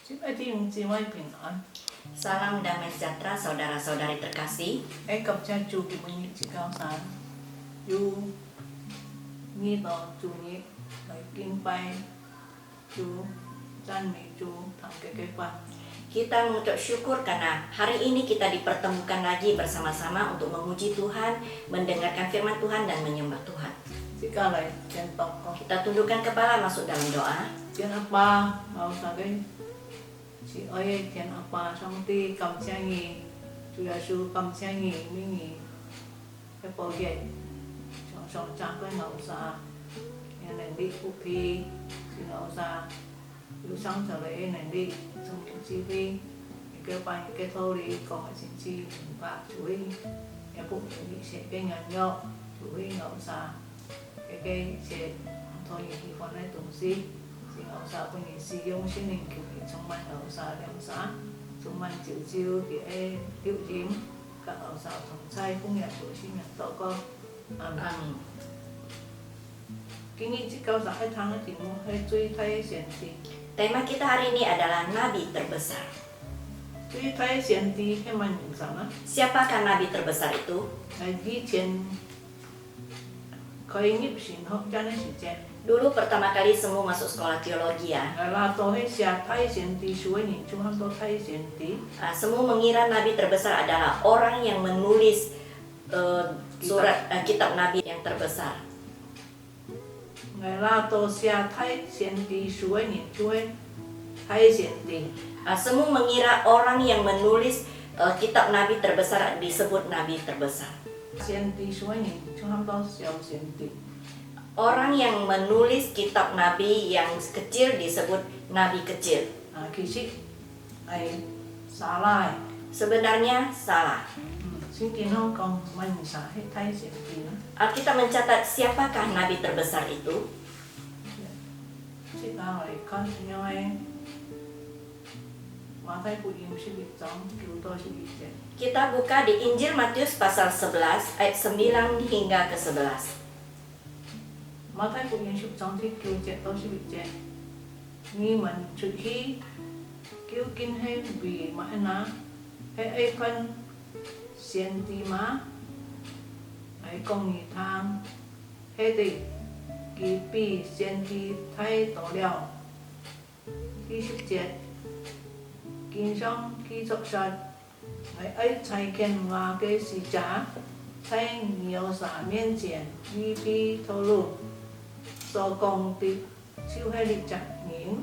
Chúc ai thiên chị mai bình an. Salam damai sejahtera saudara-saudari terkasih. Ai cập cha chủ của mình chị cao sáng. Dù nghi tỏ chủ nhị lấy kinh bay chủ dan mỹ chủ thằng cái quan. Kita mengucap syukur karena hari ini kita dipertemukan lagi bersama-sama untuk memuji Tuhan, mendengarkan firman Tuhan dan menyembah Tuhan. Chị cao lại trên tộc con. Kita tundukkan kepala masuk dalam doa. Thiên apa mau sa cái chị ơi thiên apa trong ti cầm xe nghỉ chủ Giêsu cầm xe nghỉ mình nghỉ cái bảo vệ trong trang cái ngầu sa nhà này đi cụ phi chị ngầu sa yêu sáng trở lại này đi trong những chi vi cái bài cái thô đi còn cái chi và chú ý nhà phụ bị sẽ cái nhà nhọ chú ý ngầu sa cái sẽ thôi những cái phần này tổng si thì ngầu sa của những sử dụng sinh linh kiểu gì trong ban ngầu sa đem xã trong ban chịu chiêu thì em tiêu chiếm các ngầu sa thống trai cũng nhận của sinh nhật tổ con Amin. Kini jika saya tanya timu, hai cui thai sianti. Tema kita hari ini adalah Nabi terbesar. Cui thai sianti hai man yung sana. Siapakah Nabi terbesar itu? Hai di chen koi ngip sin hok jana si chen. Dulu pertama kali semua masuk sekolah teologi ya. Hai la to hai sia thai sianti suai ni chu ham to thai sianti. Semua mengira Nabi terbesar adalah orang yang menulis surat kitab Nabi yang terbesar. Hai la to sia thai sianti suai ni chu hai thai sianti. Semua mengira orang yang menulis kitab Nabi terbesar disebut Nabi terbesar. Sianti suai ni chu ham to xiao sianti. Orang yang menulis kitab Nabi yang kecil disebut Nabi kecil. Kisi ai salah. Sebenarnya salah. Xin tin Hong Kong man sa hai thai sianti. Alkitab mencatat siapakah Nabi terbesar itu? Chị ta lại con nhau em mà thấy phụ yêu sẽ bị giống cứu tôi sẽ bị chết. Kita buka di Injil Matius pasal 11 ayat 9 hingga ke 11. Mà thấy phụ yêu sẽ giống thì cứu chết tôi sẽ bị chết. Nghi mình trước khi cứu kinh hay vì mà na hay ai phân xiên tí má hay công nghị thang hay thì kỳ bị xiên tí thay tổ liệu khi sức chết kinh xong khi sọc sạch hay ấy chạy khen hòa cái sĩ trả thay nhiều xã miên triển vì bị thô lụ do công ty siêu hay lịch chặt nghiến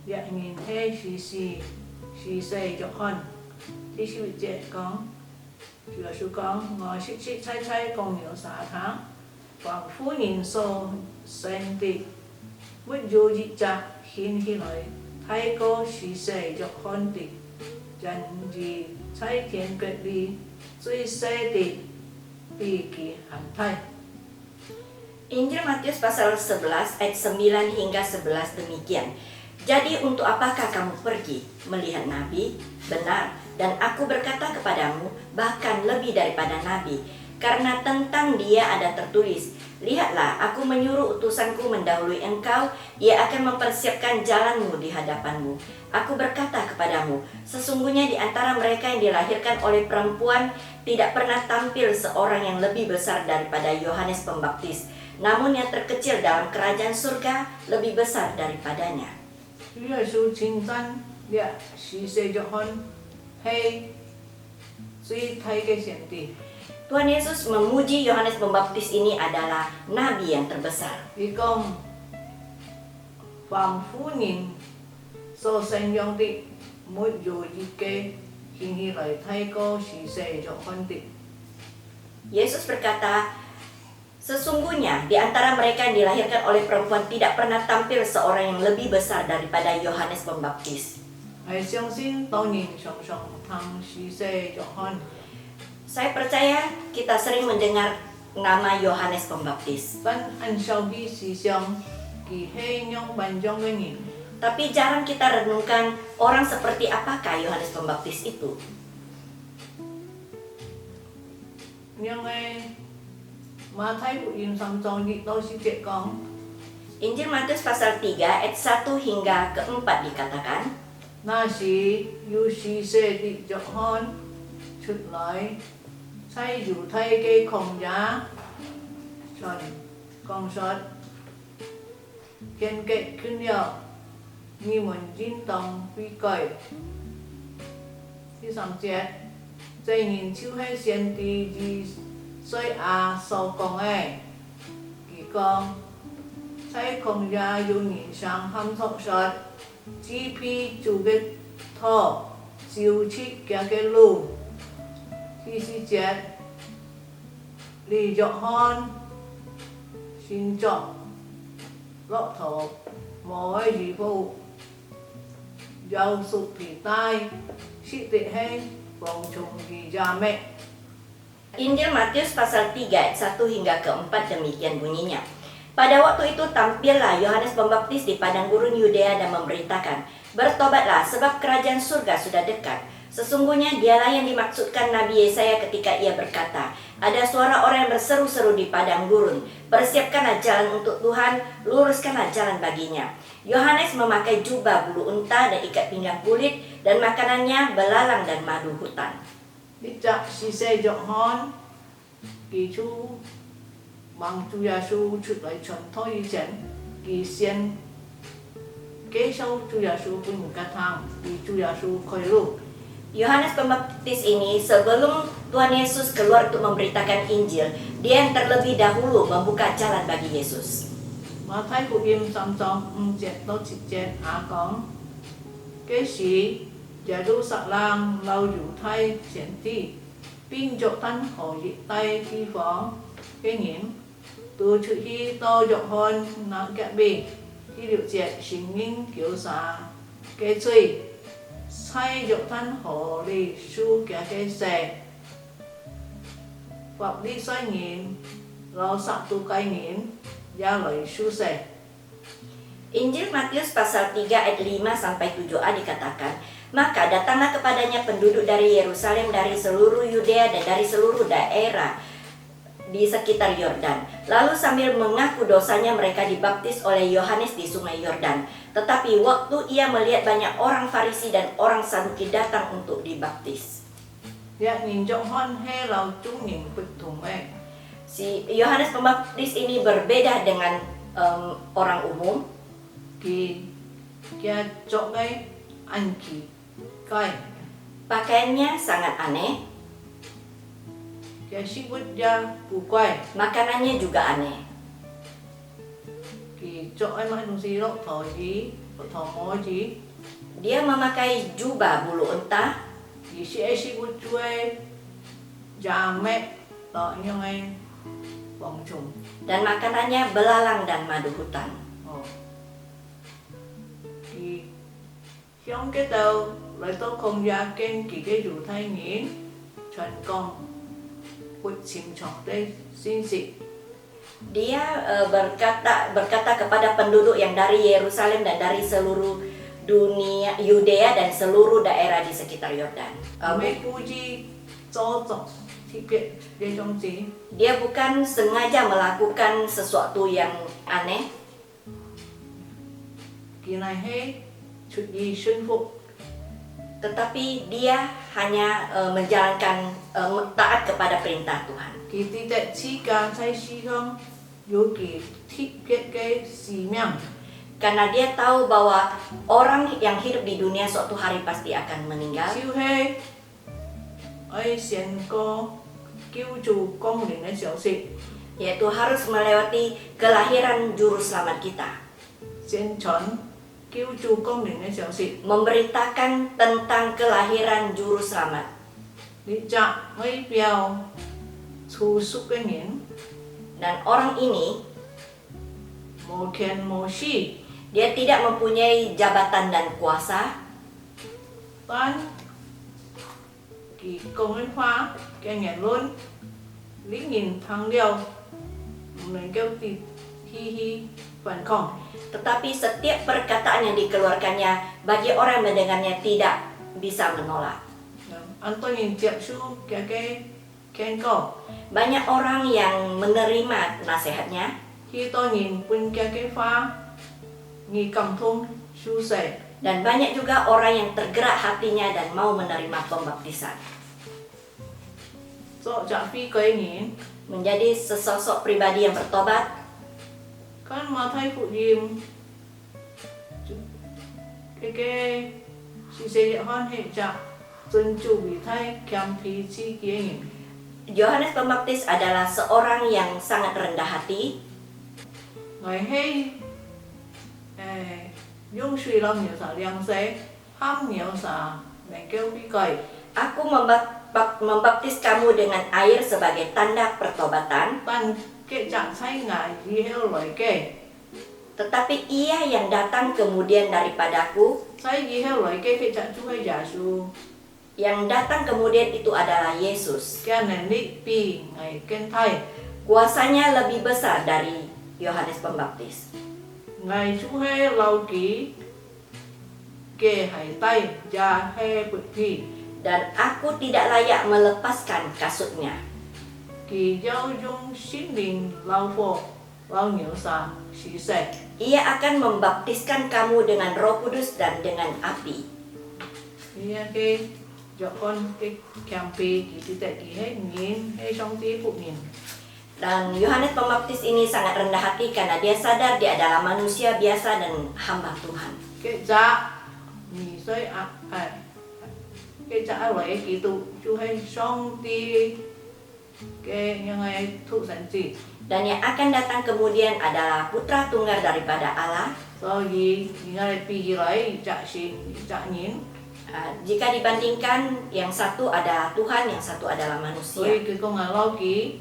dạy nhìn hay xì xì cho con thì siêu bị chết con chủ là số con ngồi xích xích thay còn nhiều xã tháng quảng phú nhìn sâu sen tị với dù dị chặt khiến khi nói thay cô xì xì cho con tị dành gì thay thiên kết đi duy xe tị bị kỳ hẳn thay. Injil Matius pasal 11 ayat 9 hingga 11 demikian. Jadi untuk apakah kamu pergi melihat Nabi? Benar, dan aku berkata kepadamu bahkan lebih daripada Nabi. Karena tentang dia ada tertulis, lihatlah aku menyuruh utusanku mendahului engkau, ia akan mempersiapkan jalanmu di hadapanmu. Aku berkata kepadamu, sesungguhnya di antara mereka yang dilahirkan oleh perempuan tidak pernah tampil seorang yang lebih besar daripada Yohanes Pembaptis. Namun yang terkecil dalam kerajaan surga lebih besar daripadanya. Yesus 칭찬 dia xì cho con hay duy thay cái xiên tị. Tuhan Yesus memuji Yohanes Pembaptis ini adalah nabi yang terbesar. Vì công Phạm Phú nhìn so sánh dòng tị mỗi dù đi kê hình hi lại thay cô xì cho con tị. Yesus berkata, sesungguhnya di antara mereka yang dilahirkan oleh perempuan tidak pernah tampil seorang yang lebih besar daripada Yohanes Pembaptis. Ai相信當然常常通xì cho con. Saya percaya kita sering mendengar nama Yohanes Pembaptis, Tân anh sau khi xì xong kỳ hay nhong bàn trong cái nhìn. tapi jarang kita renungkan orang seperti apakah Yohanes Pembaptis itu. Nhưng mà thấy phụ yên xong trong đi tôi sẽ chết con. Injil Matius pasal 3 ayat 1 hingga ke-4 dikatakan, 那時要是舍的約翰出來，在猶太嘅曠野講述見結ขึ้น了，你們應當悔改。第3節，這人就是先知以賽亞所講嘅，佢講在曠野有人上喊托說，只披主嘅頭，照切嘅路。第4節，你約翰先作駱駝磨嘅衣服，又束皮帶，是的係蝗蟲嘅家咩？ Injil Matius pasal 3 ayat 1 hingga ke-4 demikian bunyinya. Pada waktu itu tampillah Yohanes Pembaptis di padang gurun Yudea dan memberitakan, "Bertobatlah sebab kerajaan surga sudah dekat." Sesungguhnya dialah yang dimaksudkan Nabi Yesaya ketika ia berkata, "Ada suara orang yang berseru-seru di padang gurun, persiapkanlah jalan untuk Tuhan, luruskanlah jalan baginya." Yohanes memakai jubah bulu unta dan ikat pinggang kulit, dan makanannya belalang dan madu hutan. Đi chợ xì xe dọn hòn kỳ chú bằng chú gia su chút lại chuẩn thôi chén kỳ xiên kế sau chú gia su pun muka thang kỳ chú gia su khoi lu. Yohanes Pembaptis ini sebelum Tuhan Yesus keluar untuk memberitakan Injil, dia yang terlebih dahulu membuka jalan bagi Yesus. Mà thấy của im xong xong chết đó chết chết con cái gì Jerusalem lâu dù thay chuyển đi biên dọc thân hồ dị tây thi phó cái nghiễm từ chữ hi to dọc hơn nặng kẹ bì khi điều chết sinh ninh kiểu xa cái truy say dọc thân hồ lì su kẹ cái xe hoặc đi xoay nghiễm lo sạc tu cây nghiễm gia lời su xe. Injil Matius pasal 3 ayat 5 sampai 7a dikatakan, "Maka datanglah kepadanya penduduk dari Yerusalem, dari seluruh Yudea dan dari seluruh daerah di sekitar Yordan. Lalu sambil mengaku dosanya mereka dibaptis oleh Yohanes di sungai Yordan. Tetapi waktu ia melihat banyak orang Farisi dan orang Saduki datang untuk dibaptis." Ya nhìn trọng hơn hay là chúng nhìn bực thùng ấy. Si Yohanes Pembaptis ini berbeda dengan orang umum. Thì kia trọng cái anh kỳ cái Pakaiannya sangat aneh, kia sĩ bút gia bù quay makanannya juga aneh. thì trọng ấy mà đúng gì đó thọ mó gì Dia memakai jubah bulu unta, thì sĩ bút chuê gia mẹ tọ như ngay vòng trùng. dan makanannya belalang dan madu hutan. Thì trong cái tàu lại tôi không ra kênh kỳ cái dù thay nghiến chuẩn công bút xìm chọc đây xin dị. Dia berkata kepada penduduk yang dari Yerusalem dan dari seluruh dunia Yudea dan seluruh daerah di sekitar Yordan. Mấy cô chi cho chọc thì biết để trong gì. Dia bukan sengaja melakukan sesuatu yang aneh, Kỳ này hết chút gì xuân phục tetapi dia hanya menjalankan taat kepada perintah Tuhan. kỳ tí tệ chi ca thay chi không dù kỳ thích biết cái xì miệng. Karena dia tahu bahwa orang yang hidup di dunia suatu hari pasti akan meninggal. Siêu hê ấy xiên có cứu chủ công đến cái xấu xị Yaitu harus melewati kelahiran juru selamat kita, xiên chọn cứu chủ công đến cái xấu xị memberitakan tentang kelahiran juru selamat. đi chạm mấy bèo thu xúc cái nghiến Dan orang ini mô khen mô shi dia tidak mempunyai jabatan dan kuasa, toán kỳ công ấy khoa cái nghẹn luôn lý nhìn thằng điều mình kêu thì hi phản khổng. tetapi setiap perkataan yang dikeluarkannya bagi orang yang mendengarnya tidak bisa menolak. Anh tôi nhìn tiệm su cái khen cầu Banyak orang yang menerima nasihatnya, khi tôi nhìn pun kia cái pha nghi cầm thung su se Dan banyak juga orang yang tergerak hatinya dan mau menerima pembaptisan. so cha phi cái nhìn Menjadi sesosok pribadi yang bertobat. kan mà thay phụ diêm cái si se hon he cha dân chủ bị thay kiam phi chi kia nhìn Yohanes Pembaptis adalah seorang yang sangat rendah hati. ngày hay dung suy long nhiều sa liang se ham nhiều sa mẹ kêu phi cày Aku membaptis kamu dengan air sebagai tanda pertobatan, tan cái trạng say ngài gì heo lời kê tetapi ia yang datang kemudian daripadaku, say gì heo lời kê cái trạng chú hay giả su yang datang kemudian itu adalah Yesus. cái này nít pi ngày kênh thay Kuasanya lebih besar dari Yohanes Pembaptis. ngày chú hay lâu ký kê hay tay già hay bực phi Dan aku tidak layak melepaskan kasutnya. kỳ giao dung xin linh lâu phô lâu nhiều sa xí xe Ia akan membaptiskan kamu dengan Roh Kudus dan dengan api. iya cái cho con cái kiam pi kỳ tí tệ kỳ hết nhìn hay trong tí phụ nhìn Dan Yohanes Pembaptis ini sangat rendah hati karena dia sadar dia adalah manusia biasa dan hamba Tuhan. cái giá mì xoay cái giá lấy kỳ tụ chú hay xong tí cái yang ngày thụ sản gì Dan yang akan datang kemudian adalah putra tunggal daripada Allah. so gì ngày pi lấy trả xin trả nhìn Jika dibandingkan yang satu adalah Tuhan, yang satu adalah manusia. rồi cái con ngài lâu ký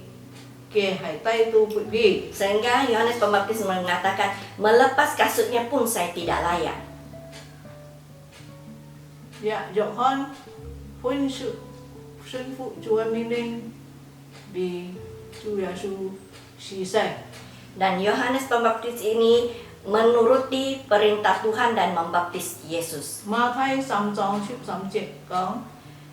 kê hải tay tu bụi vi Sehingga Yohanes Pembaptis mengatakan, melepas kasutnya pun saya tidak layak. dạ rộng hơn phun sự sinh phụ chúa minh linh vì chúa Yesu xì xe Dan Yohanes Pembaptis ini menuruti perintah Tuhan dan membaptis Yesus. ma thay sắm trong ship sắm chết có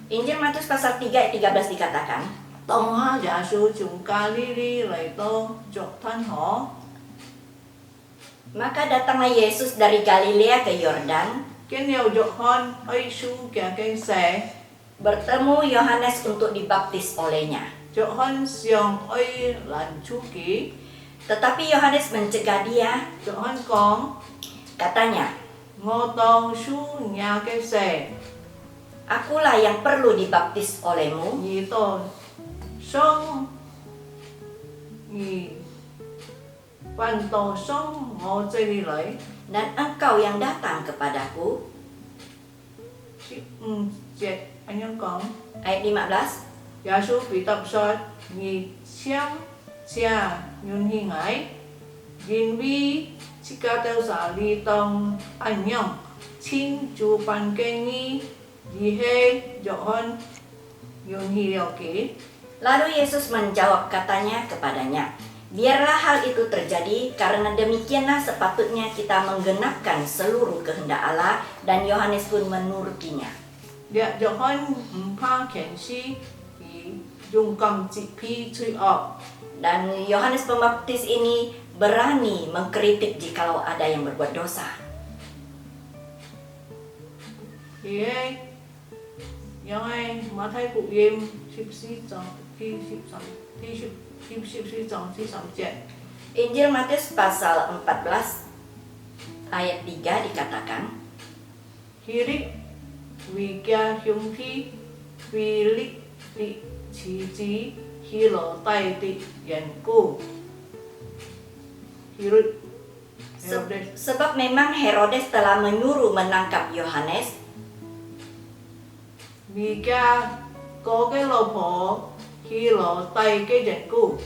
Injil Matius pasal 3 ayat 13 dikatakan, tông ha Yesu chúng Galili lại to chọc thân họ maka datanglah Yesus dari Galilea ke Yordan, cái nhiều rộng hơn ấy su kẻ cái xe bertemu Yohanes untuk dibaptis olehnya. rộng hơn xiong ấy lần chu ký Tetapi Yohanes mencegah dia, rộng hơn con katanya, ngô tông su nhà cái xe akulah yang perlu dibaptis olehmu, nhị tổ sông nhị văn tổ sông ngô chơi đi lấy dan engkau yang datang kepadaku. chết anh em con Ayat 15, Yesu bị tập soi nhị xem cha nhún hi ngái nhìn vi chika teo sa li tông anh nhong xin chú pan cây nghi gì he rộng hơn nhún hi liao kỹ lalu Yesus menjawab katanya kepadanya, biarlah hal itu terjadi karena demikianlah sepatutnya kita menggenapkan seluruh kehendak Allah, dan Yohanes pun menurutinya. Địa rộng hơn pha khiển si thì dùng cầm chỉ phi truy ọp Dan Yohanes Pembaptis ini berani mengkritik jikalau ada yang berbuat dosa. thì yang ai mà thay cụ im ship si trong thi ship trong thi ship si trong thi trong chết Injil Matius pasal 14 ayat 3 dikatakan, hirik vì kia hiung thi vì lịch thị chỉ trí khi lỡ tay tị yan ku hirik sebab memang Herodes telah menyuruh menangkap Yohanes, vì kia có cái lò phổ khi lỡ tay cái yan ku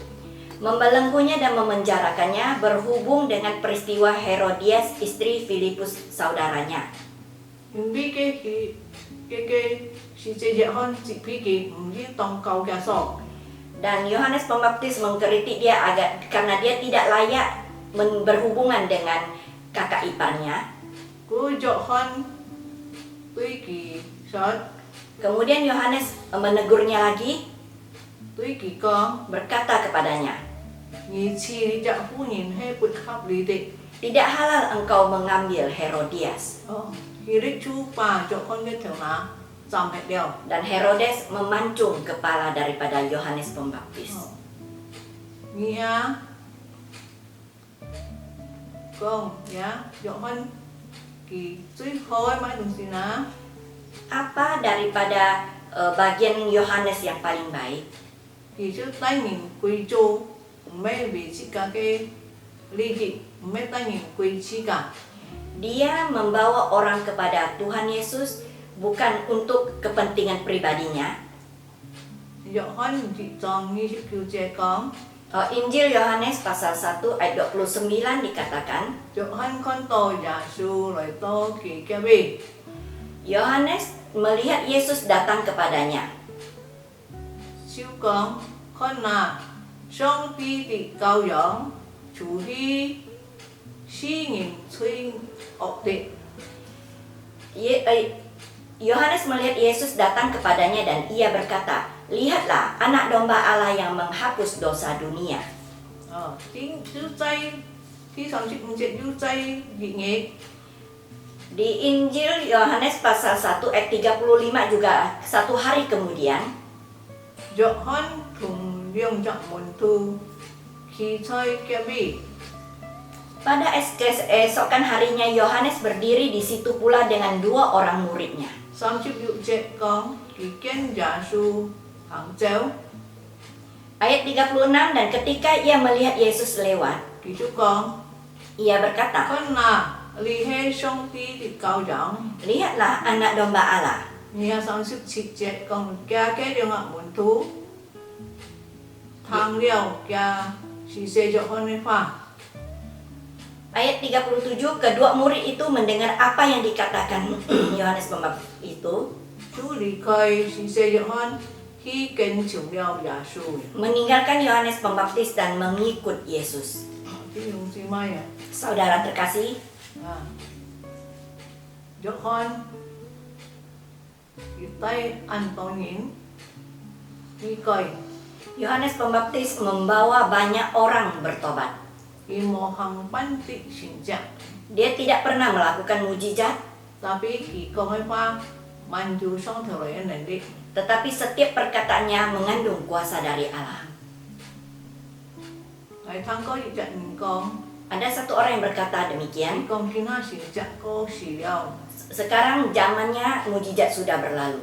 membelenggunya dan memenjarakannya berhubung dengan peristiwa Herodias istri Filipus saudaranya. nhưng vì cái si chế dễ hơn chỉ phi kỳ như tông cầu kia sọ Dan Yohanes Pembaptis mengkritik dia karena dia tidak layak berhubungan dengan kakak iparnya. cứ dọ hơn tuy kỳ sót Kemudian Yohanes menegurnya lagi, tuy kỳ con berkata kepadanya, 你妻你只夫人係不合理的。 Tidak halal engkau mengambil Herodias. Hirit cuba jokon ke tengah sampai dia. Dan Herodes memancung kepala daripada Yohanes Pembaptis. Nia, con ya jokon ki suy khoi mai dong sina. Apa daripada bagian Yohanes yang paling baik? Ki trước tay nhìn quy chu, mấy vị chỉ cả cái ly dị, mấy tay nhìn quy chi cả. Dia membawa orang kepada Tuhan Yesus bukan untuk kepentingan pribadinya. Yohan chỉ chọn như sự cứu trẻ con. Injil Yohanes pasal 1 ayat 29 dikatakan, Yohan con to Yesus lại to kỳ kia bi. Yohanes melihat Yesus datang kepadanya. Siêu con là song ti ti cao dưỡng, chủ hi si nghìn thuy ọc tị. Yohanes melihat Yesus datang kepadanya dan ia berkata, lihatlah anak domba Allah yang menghapus dosa dunia. Tiếng chú chay, khi xong chịu chuyện chú chay dị nghệ. Di Injil Yohanes pasal 1 ayat 35 juga satu hari kemudian, Yohan thùng riêng trọng môn thu khi chơi kia bi. pada keesokan harinya Yohanes berdiri di situ pula dengan dua orang muridnya. Xong chịu dụ trẻ con, kỳ kiến Yesus hàng chéo. Ayat 36, dan ketika ia melihat Yesus lewat, Kỳ chú con berkata, là ly hê song ti ti cao dưỡng. lihatlah anak domba Allah. Nia xong sức chị trẻ con kia cái điều ngạc môn thu. Thang liều kia si se Yohan này pha. Ayat 37, kedua murid itu mendengar apa yang dikatakan Yohanes Pembaptis itu, Chú lý khơi si se Yohan khi kênh chủng liều Yesus. meninggalkan Yohanes Pembaptis dan mengikut Yesus. Chứ dùng gì mai à? Saudara terkasih, Yohan tay ăn to nhìn đi coi Yohanes Pembaptis membawa banyak orang bertobat. imo hang panti sinja Dia tidak pernah melakukan mujizat, tapi khi con ấy pha manju song thời ấy này đi tetapi setiap perkataannya mengandung kuasa dari Allah. ngày tháng có gì trận con Ada satu orang yang berkata demikian, con kina sinja có xì liao sekarang zamannya mujizat sudah berlalu.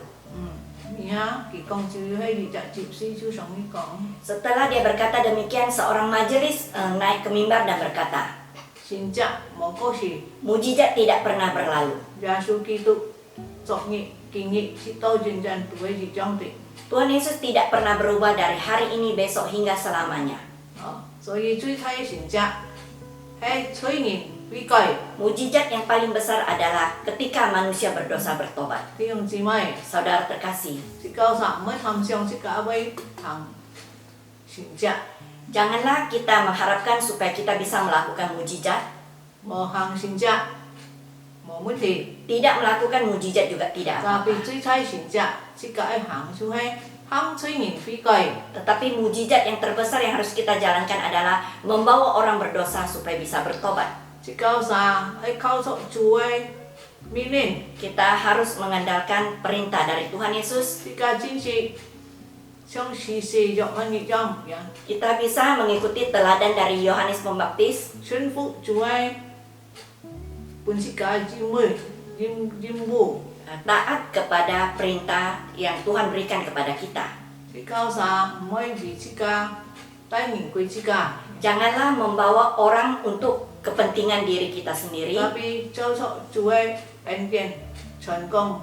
Nia khi con chưa hay gì trận chịu si chú sống với con Setelah dia berkata demikian, seorang majelis naik ke mimbar dan berkata, sinja mau có gì mujizat tidak pernah berlalu. Yesus Kitô chọn nghị kỳ nghị si to dần dần tuổi gì trong tị Tuhan Yesus tidak pernah berubah dari hari ini, besok, hingga selamanya. Jadi cui thay sinja hay cui nhìn vi coi Mujizat yang paling besar adalah ketika manusia berdosa bertobat. thì ông chị mày Saudara terkasih, chị cao giảm mới thầm xong chị cả với thằng xin chạ janganlah kita mengharapkan supaya kita bisa melakukan mujizat. mò hàng xin chạ mò mới thì Tidak melakukan mujizat juga tidak tapi apa-apa. cui thay xin chạ chị cả hàng chú hay hăng cui nhìn vi coi Tetapi mujizat yang terbesar yang harus kita jalankan adalah membawa orang berdosa supaya bisa bertobat. chị cao già ấy cao rộng chú ấy mi lên Kita harus mengandalkan perintah dari Tuhan Yesus. chị cả chính trị trong xì xì rộng hơn nhị trong ya Kita bisa mengikuti teladan dari Yohanes Pembaptis. xuân phụ chú ấy pun chị cả chim mười chim bù Taat kepada perintah yang Tuhan berikan kepada kita. chị cao già mới vì chị cả tay nhìn quỳ chị cả Janganlah membawa orang untuk kepentingan diri kita sendiri, tapi châu sọ chú ấy anh kiên thành công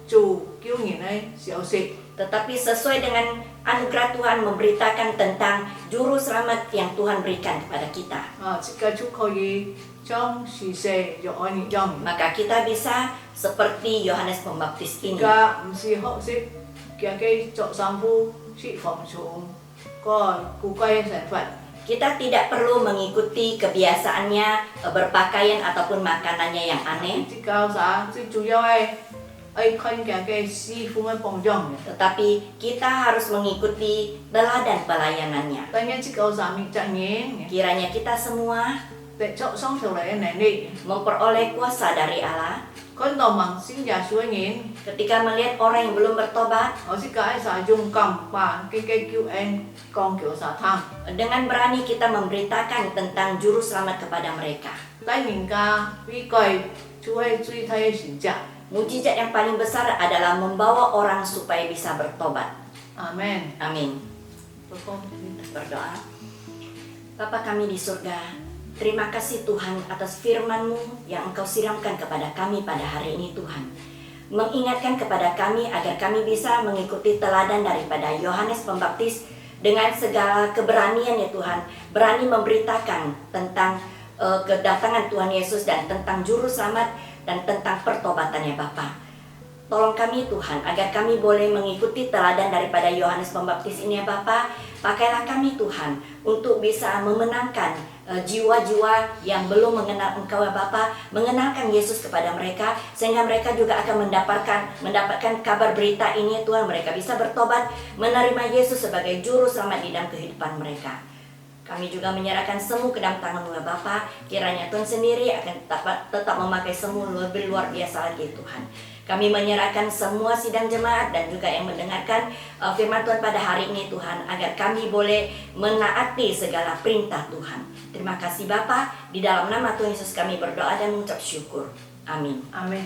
chủ kiêu nhìn ấy xéo xịt tetapi sesuai dengan anugerah Tuhan memberitakan tentang juru selamat yang Tuhan berikan kepada kita. chị cả chú khôi trong xì xề dọ nhị trong Maka kita bisa seperti Yohanes Pembaptis ini. cả xì hậu xịt kia cái chọ sang phu chị phòng xuống coi cú quay sản phẩm Kita tidak perlu mengikuti kebiasaannya berpakaian ataupun makanannya yang aneh. chị cao giá chị chú yêu ấy ai kan cái si phu mai pong jong ya. Tetapi kita harus mengikuti teladan pelayanannya. Tanya cik kau sami cak nyen ya. Kiranya kita semua Để chọn xong theo lại này đi. memperoleh kuasa dari Allah Con tàu bằng xin giả suối nyen. ketika melihat orang yang belum bertobat, Ở si cái sa dùng cầm và cái QN con kiểu sa tham. dengan berani kita memberitakan tentang juru selamat kepada mereka. Tay nhìn ca vi cày chuối truy thay xin giả. Mujizat yang paling besar adalah membawa orang supaya bisa bertobat. Amen. Amin. Tôi con Berdoa. Bapa kami di surga, terima kasih Tuhan atas firman-Mu yang Engkau siramkan kepada kami pada hari ini Tuhan. Mengingatkan kepada kami agar kami bisa mengikuti teladan daripada Yohanes Pembaptis dengan segala keberanian ya Tuhan. Berani memberitakan tentang kedatangan Tuhan Yesus dan tentang juru selamat dan tentang pertobatan ya Bapa. Tolong kami Tuhan agar kami boleh mengikuti teladan daripada Yohanes Pembaptis ini ya Bapa. Pakailah kami Tuhan untuk bisa memenangkan jiwa-jiwa yang belum mengenal Engkau ya Bapa, mengenalkan Yesus kepada mereka sehingga mereka juga akan mendapatkan kabar berita ini Tuhan, mereka bisa bertobat, menerima Yesus sebagai juru selamat di dalam kehidupan mereka. Kami juga menyerahkan semua ke dalam tangan-Mu ya Bapa. Kiranya Tuhan sendiri akan tetap memakai semua lebih luar biasa lagi Tuhan. Kami menyerahkan semua sidang jemaat dan juga yang mendengarkan firman Tuhan pada hari ini Tuhan, agar kami boleh menaati segala perintah Tuhan. Terima kasih Bapa, di dalam nama Tuhan Yesus kami berdoa dan mengucap syukur. Amin. Amen.